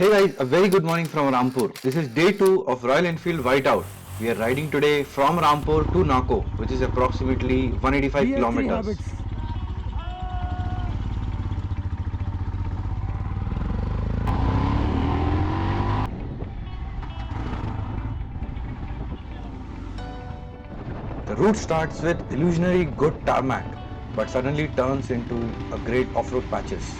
Hey guys, a very good morning from Rampur. This is day 2 of Royal Enfield Whiteout. We are riding today from Rampur to Nako, which is approximately 185 BS3 kilometers. habits. The route starts with illusionary good tarmac, but suddenly turns into a great off-road patches.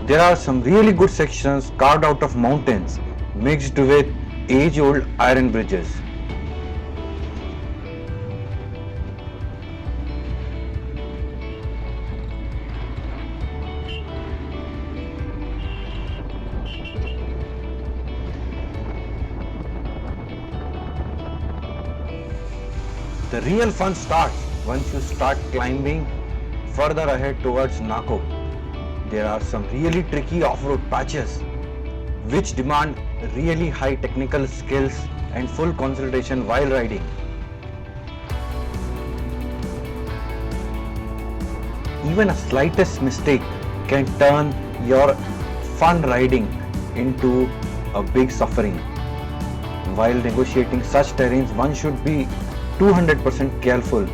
There are some really good sections carved out of mountains, mixed with age-old iron bridges. The real fun starts once you start climbing further ahead towards Nako. There are some really tricky off-road patches which demand really high technical skills and full concentration while riding. Even a slightest mistake can turn your fun riding into a big suffering. While negotiating such terrains, one should be 200% careful.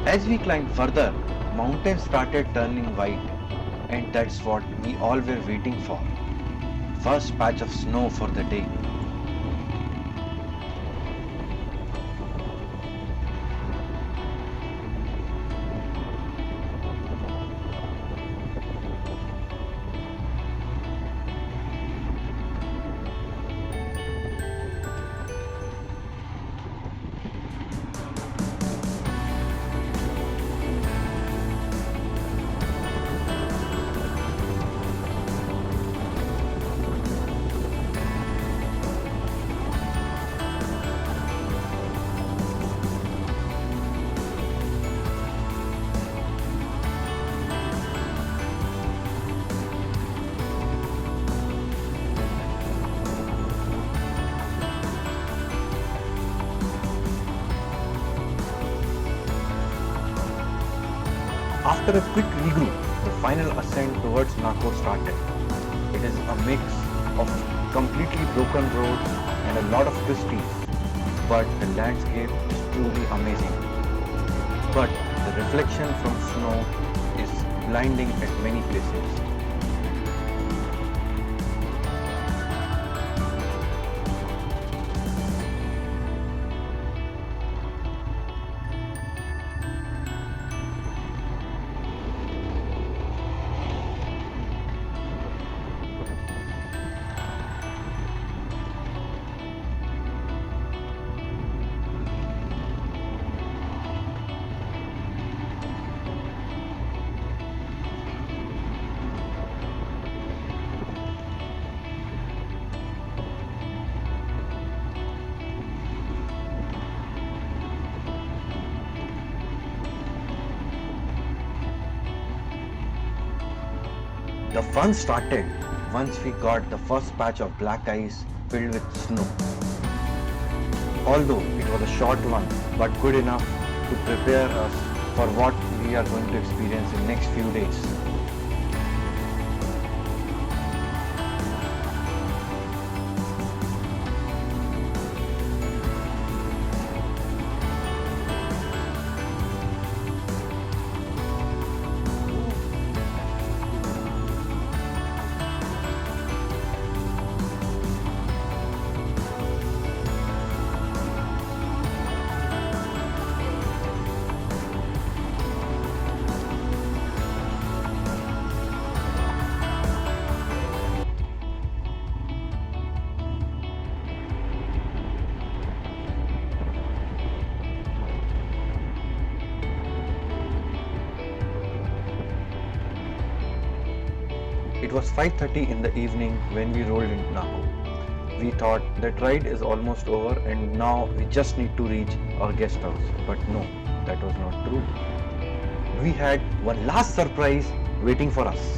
As we climbed further, mountains started turning white, and that's what we all were waiting for. First patch of snow for the day. After a quick regroup, the final ascent towards Nako started. It is a mix of completely broken roads and a lot of twisties, but the landscape is truly amazing. But the reflection from snow is blinding at many places. The fun started once we got the first patch of black ice filled with snow. Although it was a short one, but good enough to prepare us for what we are going to experience in next few days. It was 5:30 in the evening when we rolled into Nako. We thought that ride is almost over and now we just need to reach our guest house. But no, that was not true. We had one last surprise waiting for us.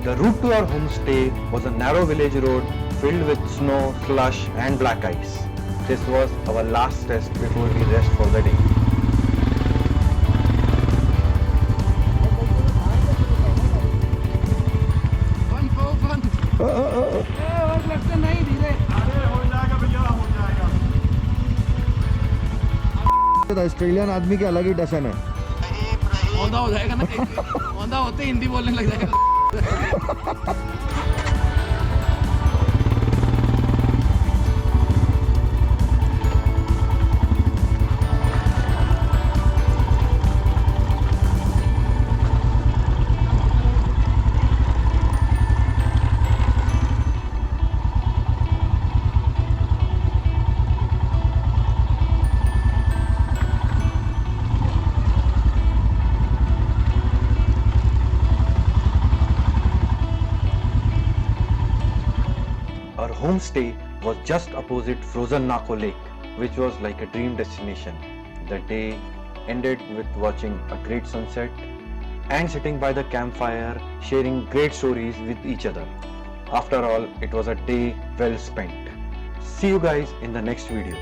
The route to our homestay was a narrow village road filled with snow, slush and black ice. This was our last test before we rest for the day. Australian आदमी के अलग ही टशन है। औंधा हो जाएगा ना, औंधा होते ही हिंदी बोलने लग जाएगा। Our homestay was just opposite frozen Nako Lake, which was like a dream destination. The day ended with watching a great sunset and sitting by the campfire, sharing great stories with each other. After all, it was a day well spent. See you guys in the next video.